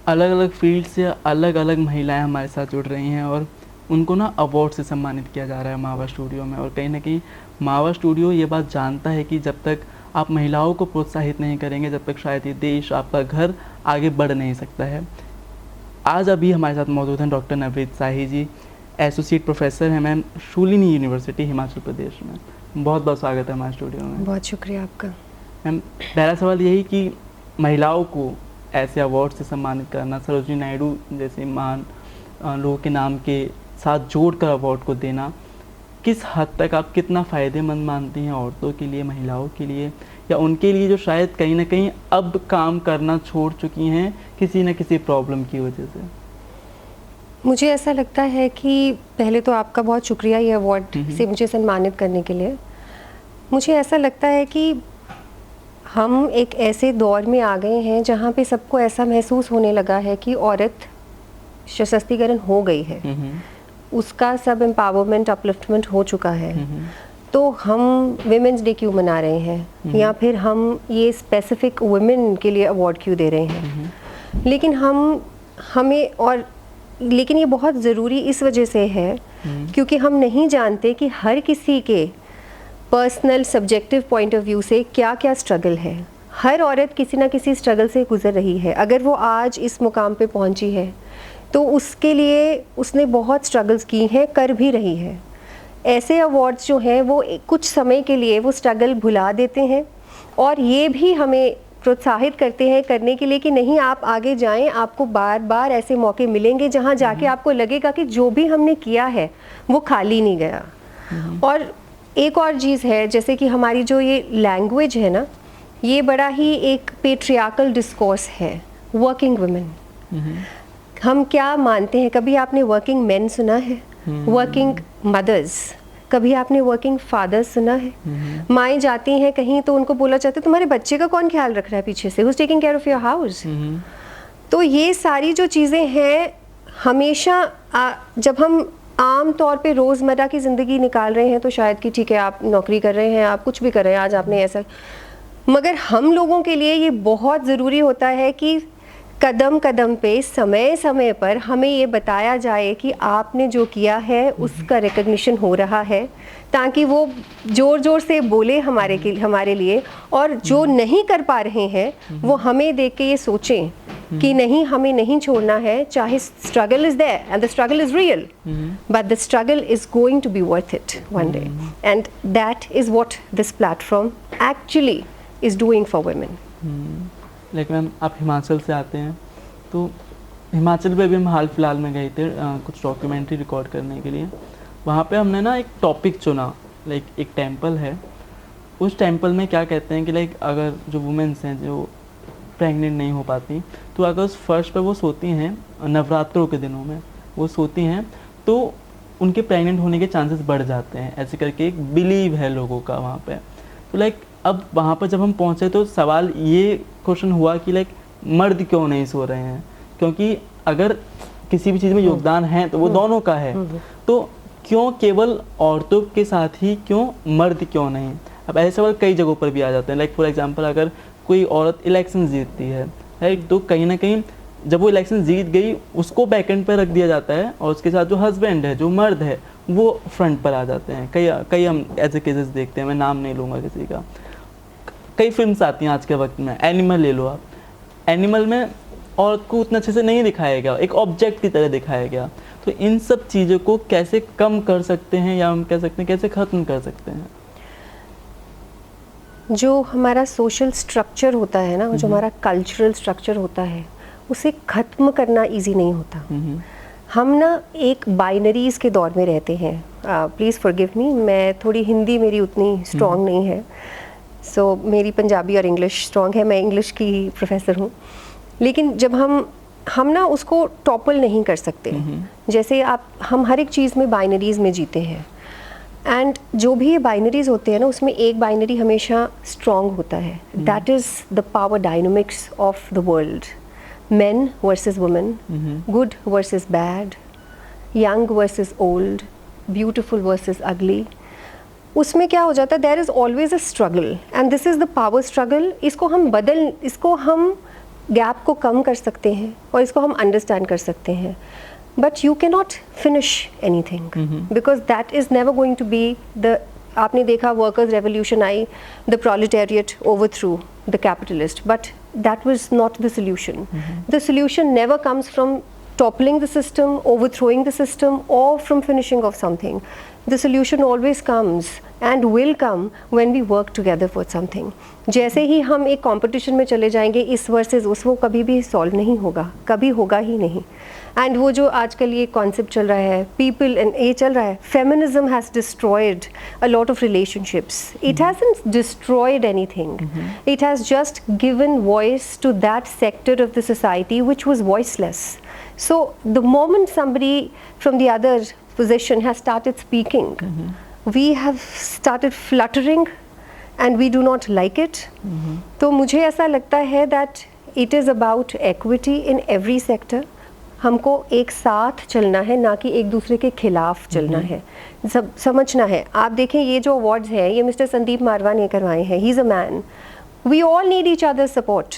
अलग अलग फील्ड से अलग अलग महिलाएं हमारे साथ जुड़ रही हैं और उनको ना अवार्ड से सम्मानित किया जा रहा है मावा स्टूडियो में। और कहीं ना कहीं मावा स्टूडियो ये बात जानता है कि जब तक आप महिलाओं को प्रोत्साहित नहीं करेंगे, जब तक शायद ये देश, आपका घर आगे बढ़ नहीं सकता है। आज अभी हमारे साथ मौजूद हैं डॉक्टर नवरीत शाही जी, एसोसिएट प्रोफेसर हैं मैम, शूलिनी यूनिवर्सिटी हिमाचल प्रदेश में। बहुत बहुत स्वागत है हमारे स्टूडियो में। बहुत शुक्रिया आपका। मैम, पहला सवाल यही कि महिलाओं को ऐसे अवार्ड से सम्मानित करना, सरोजिनी नायडू जैसे महान लोगों के नाम के साथ जोड़कर अवार्ड को देना, किस हद तक आप कितना फ़ायदेमंद मानती हैं औरतों के लिए, महिलाओं के लिए, या उनके लिए जो शायद कहीं ना कहीं अब काम करना छोड़ चुकी हैं किसी न किसी प्रॉब्लम की वजह से? मुझे ऐसा लगता है कि पहले तो आपका बहुत शुक्रिया ये अवार्ड से मुझे सम्मानित करने के लिए। मुझे ऐसा लगता है कि हम एक ऐसे दौर में आ गए हैं जहाँ पे सबको ऐसा महसूस होने लगा है कि औरत सशक्तिकरण हो गई है, उसका सब एम्पावरमेंट, अपलिफ्टमेंट हो चुका है। तो हम विमेंस डे क्यों मना रहे हैं, या फिर हम ये स्पेसिफिक वुमेन के लिए अवार्ड क्यों दे रहे हैं? लेकिन ये बहुत ज़रूरी इस वजह से है क्योंकि हम नहीं जानते कि हर किसी के personal subjective point of view से क्या क्या स्ट्रगल है। हर औरत किसी ना किसी स्ट्रगल से गुजर रही है। अगर वो आज इस मुकाम पे पहुंची है तो उसके लिए उसने बहुत स्ट्रगल्स की हैं, कर भी रही है। ऐसे अवार्ड्स जो हैं वो कुछ समय के लिए वो स्ट्रगल भुला देते हैं और ये भी हमें प्रोत्साहित करते हैं करने के लिए कि नहीं, आप आगे जाएं, आपको बार बार ऐसे मौके मिलेंगे जहां जाके आपको लगेगा कि जो भी हमने किया है वो खाली नहीं गया। और एक और चीज़ है, जैसे कि हमारी जो ये लैंग्वेज है ना, ये बड़ा ही एक पेट्रियार्कल डिस्कोर्स है। वर्किंग वुमेन, हम क्या मानते हैं? कभी आपने वर्किंग मेन सुना है? वर्किंग मदर्स, कभी आपने वर्किंग फादर्स सुना है? माएँ जाती हैं कहीं तो उनको बोला जाता है तुम्हारे बच्चे का कौन ख्याल रख रहा है पीछे से, who's taking care of your house? तो ये सारी जो चीज़ें हैं, हमेशा जब हम आम तौर पे रोज़मर्रा की ज़िंदगी निकाल रहे हैं तो शायद कि ठीक है, आप नौकरी कर रहे हैं, आप कुछ भी कर रहे हैं, आज आपने ऐसा, मगर हम लोगों के लिए ये बहुत ज़रूरी होता है कि कदम कदम पे, समय समय पर हमें ये बताया जाए कि आपने जो किया है उसका रिकग्निशन हो रहा है, ताकि वो ज़ोर ज़ोर से बोले हमारे लिए, और जो नहीं कर पा रहे हैं वो हमें देख के ये सोचें कि नहीं, हमें नहीं छोड़ना है, चाहे struggle is there and the struggle is real, but the struggle is going to be worth it one day, and that is what this platform actually is doing for women. लेकिन मैम, आप हिमाचल से आते हैं, तो हिमाचल में भी हम हाल फिलहाल में गए थे कुछ डॉक्यूमेंट्री रिकॉर्ड करने के लिए। वहाँ पे हमने ना एक टॉपिक चुना, लाइक एक टेंपल है। उस टेंपल में क्या कहते हैं कि लाइक अगर जो वुमेन्स हैं जो प्रेग्नेंट नहीं हो पाती, तो अगर उस फर्श पर वो सोती हैं नवरात्रों के दिनों में वो सोती हैं, तो उनके प्रेग्नेंट होने के चांसेस बढ़ जाते हैं, ऐसे करके एक बिलीव है लोगों का वहाँ पे। तो लाइक अब वहाँ पर जब हम पहुँचे तो सवाल ये क्वेश्चन हुआ कि लाइक मर्द क्यों नहीं सो रहे हैं, क्योंकि अगर किसी भी चीज़ में योगदान है तो वो दोनों का है, तो क्यों केवल औरतों के साथ ही, क्यों मर्द क्यों नहीं? अब ऐसे सवाल कई जगहों पर भी आ जाते हैं। लाइक फॉर एग्जांपल, अगर कोई औरत इलेक्शन जीतती है, तो कहीं ना कहीं जब वो इलेक्शन जीत गई उसको बैकएंड पर रख दिया जाता है और उसके साथ जो हस्बैंड है, जो मर्द है, वो फ्रंट पर आ जाते हैं। कई हम ऐसे केसेस देखते हैं, मैं नाम नहीं लूँगा किसी का। कई फिल्म्स आती हैं आज के वक्त में, एनिमल ले लो आप, एनिमल में औरत को उतना अच्छे से नहीं दिखाया गया, एक ऑब्जेक्ट की तरह दिखाया गया। तो इन सब चीज़ों को कैसे कम कर सकते हैं, या हम कह सकते हैं कैसे ख़त्म कर सकते हैं? जो हमारा सोशल स्ट्रक्चर होता है ना, जो हमारा कल्चरल स्ट्रक्चर होता है, उसे ख़त्म करना इजी नहीं होता। हम ना एक बाइनरीज़ के दौर में रहते हैं। प्लीज़ फॉरगिव मी, मैं थोड़ी हिंदी मेरी उतनी स्ट्रॉन्ग नहीं है, सो मेरी पंजाबी और इंग्लिश स्ट्रॉन्ग है, मैं इंग्लिश की प्रोफेसर हूँ। लेकिन जब हम ना उसको टॉपल नहीं कर सकते। जैसे हम हर एक चीज़ में बाइनरीज़ में जीते हैं, एंड जो भी ये बाइनरीज होते हैं ना, उसमें एक बाइनरी हमेशा स्ट्रॉन्ग होता है। That is the power dynamics of the world. men versus women, good versus bad, young versus old, beautiful versus ugly. उसमें क्या हो जाता है, there is always a struggle and this is the power struggle. इसको हम gap को कम कर सकते हैं और इसको हम अंडरस्टैंड कर सकते हैं, but you can not finish anything because that is never going to be the, आपने देखा वर्कर्स रेवोल्यूशन आई, the proletariat overthrew the capitalist, but that was not the solution. The solution never comes from toppling the system, overthrowing the system, or from finishing off something. The solution always comes and will come when we work together for something. जैसे ही हम एक competition में चले जाएंगे इस versus उस, वो कभी भी solve नहीं होगा, कभी होगा ही नहीं. एंड वो जो आजकल ये कॉन्सेप्ट चल रहा है, पीपल एंड ये चल रहा है, feminism has destroyed a lot of relationships. It hasn't destroyed anything, it has just given voice to that sector of the society which was voiceless. So the moment somebody from the other position has started speaking, we have started fluttering and we do not like it. तो मुझे ऐसा लगता है that it is about equity in every sector. हमको एक साथ चलना है, ना कि एक दूसरे के खिलाफ चलना है. सब समझना है. आप देखें ये जो अवार्ड्स हैं ये मिस्टर संदीप मारवा ने करवाए हैं. He is a man. We all need each other support.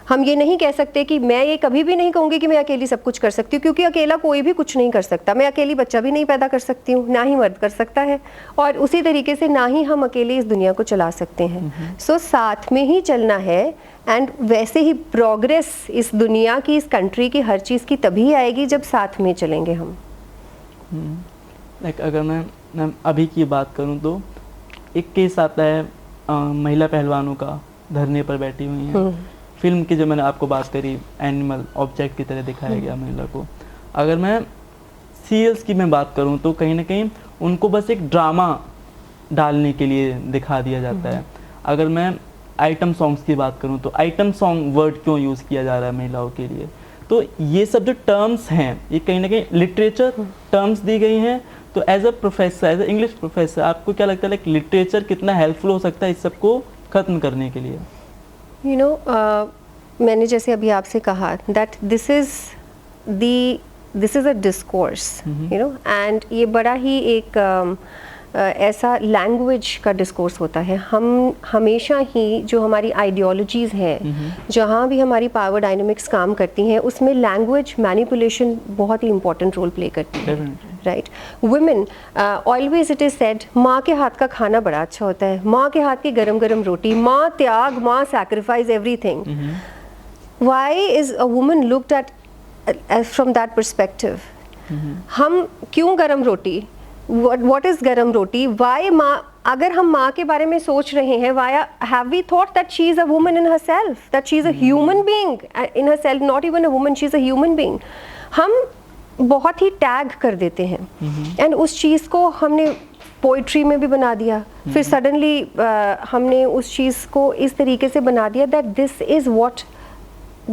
हम ये नहीं कह सकते कि मैं ये कभी भी नहीं कहूँगी कि मैं अकेली सब कुछ कर सकती हूँ, क्योंकि अकेला कोई भी कुछ नहीं कर सकता. मैं अकेली बच्चा भी नहीं पैदा कर सकती हूँ, ना ही मर्द कर सकता है, और उसी तरीके से ना ही हम अकेले इस दुनिया को चला सकते हैं. सो साथ में ही चलना है. एंड वैसे ही प्रोग्रेस इस दुनिया की, इस कंट्री की, हर चीज़ की तभी आएगी जब साथ में चलेंगे हम. लाइक अगर मैं अभी की बात करूं तो एक केस आता है महिला पहलवानों का, धरने पर बैठी हुई हैं. फिल्म की जो मैंने आपको बात करी, एनिमल ऑब्जेक्ट की तरह दिखाया गया महिला को. अगर मैं सीरियल्स की मैं बात करूं तो कहीं ना कहीं उनको बस एक ड्रामा डालने के लिए दिखा दिया जाता है. अगर मैं आइटम सॉन्ग्स की बात करूं तो आइटम सॉन्ग वर्ड क्यों यूज़ किया जा रहा है महिलाओं के लिए. तो ये सब जो टर्म्स हैं ये कहीं ना कहीं लिटरेचर टर्म्स दी गई हैं. तो as a professor, as a English professor, आपको क्या लगता है लाइक लिटरेचर कितना हेल्पफुल हो सकता है इस सब को ख़त्म करने के लिए? यू नो, मैंने जैसे अभी आपसे कहा that this is a discourse, you know, and ये बड़ा ही एक ऐसा लैंग्वेज का डिस्कोर्स होता है. हम हमेशा ही जो हमारी आइडियोलॉजीज़ हैं, जहाँ भी हमारी पावर डायनामिक्स काम करती हैं, उसमें लैंग्वेज मैनिपुलेशन बहुत ही इंपॉर्टेंट रोल प्ले करती है. Right. Women always it is said, माँ के हाथ का खाना बड़ा अच्छा होता है, माँ के हाथ की गरम गरम रोटी, माँ त्याग, माँ sacrifice everything. Why is a woman looked at from that perspective? हम क्यों गरम रोटी? What is garam roti? Why माँ, अगर हम माँ के बारे में सोच रहे हैं, why have we thought that she is a woman in herself, that she is a human being in herself, not even a woman, she is a human being. हम बहुत ही टैग कर देते हैं, एंड उस चीज़ को हमने पोइट्री में भी बना दिया. फिर सडनली हमने उस चीज़ को इस तरीके से बना दिया that this is what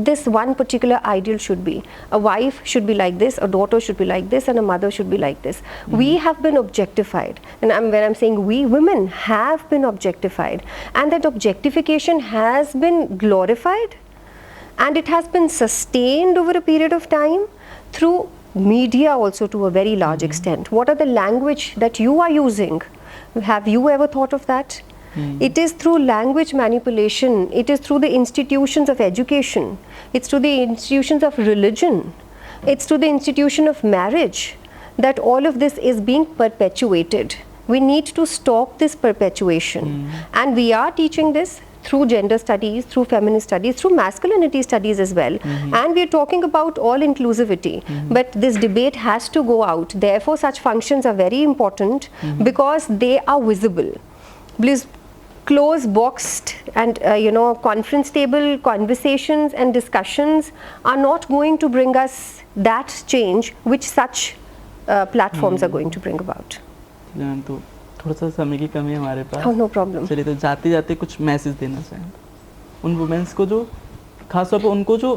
this one particular ideal should be. A wife should be like this, a daughter should be like this, and a mother should be like this. We have been objectified, and when I'm saying we, women have been objectified, and that objectification has been glorified, and it has been sustained over a period of time through media also to a very large extent. What are the language that you are using? Have you ever thought of that? It is through language manipulation, it is through the institutions of education, it's through the institutions of religion, it's through the institution of marriage that all of this is being perpetuated. We need to stop this perpetuation, and we are teaching this through gender studies, through feminist studies, through masculinity studies as well. And we are talking about all inclusivity, but this debate has to go out. Therefore such functions are very important because they are visible. Please, close boxed and you know, conference table conversations and discussions are not going to bring us that change which such platforms are going to bring about. तो थोड़ा सा समय की कमी है हमारे पास. Oh, no problem. चलिए, तो जाते जाते कुछ मैसेज देना चाहें उन वुमेन्स को जो खासतौर पर उनको जो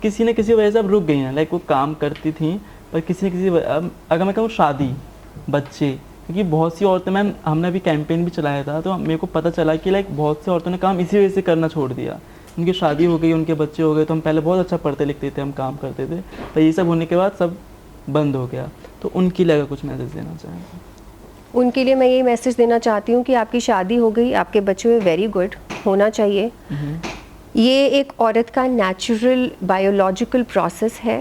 किसी न किसी वजह से अब रुक गई हैं. लाइक वो काम करती थी पर किसी न किसी अगर मैं कहूँ शादी, बच्चे, क्योंकि बहुत सी औरतें, मैम हमने अभी कैंपेन भी चलाया था तो मेरे को पता चला कि लाइक बहुत सी औरतों ने काम इसी वजह से करना छोड़ दिया. उनकी शादी हो गई, उनके बच्चे हो गए, तो हम पहले बहुत अच्छा पढ़ते लिखते थे, हम काम करते थे, पर ये सब होने के बाद सब बंद हो गया. तो उनके लिए अगर कुछ मैसेज देना चाहें? उनके लिए मैं ये मैसेज देना चाहती हूँ कि आपकी शादी हो गई, आपके बच्चे हुए, वेरी गुड, होना चाहिए. ये एक औरत का नेचुरल बायोलॉजिकल प्रोसेस है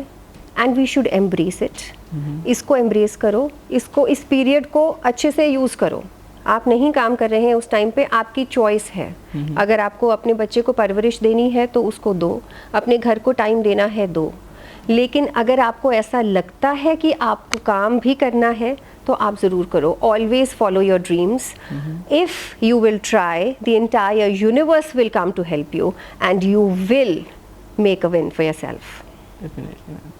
and we should embrace it. इसको एम्ब्रेस करो, इसको, इस पीरियड को अच्छे से यूज़ करो। आप नहीं काम कर रहे हैं उस टाइम पे, आपकी चॉइस है। अगर आपको अपने बच्चे को परवरिश देनी है तो उसको दो, अपने घर को टाइम देना है दो। लेकिन अगर आपको ऐसा लगता है कि आपको काम भी करना है तो आप ज़रूर करो। Always follow your dreams. If you will try, the entire universe will come to help you and you will make a win for yourself. Definitely ma'am,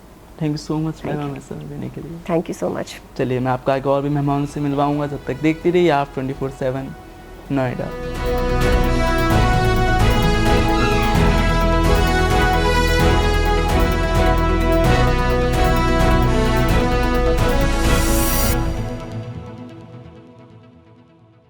thank you so much ma'am हमें समय देने के लिए। Thank you so much. चलिए मैं आपका आगे और भी मेहमानों से मिलवाऊंगा, जब तक देखती रहिए आप 24/7 नोएडा।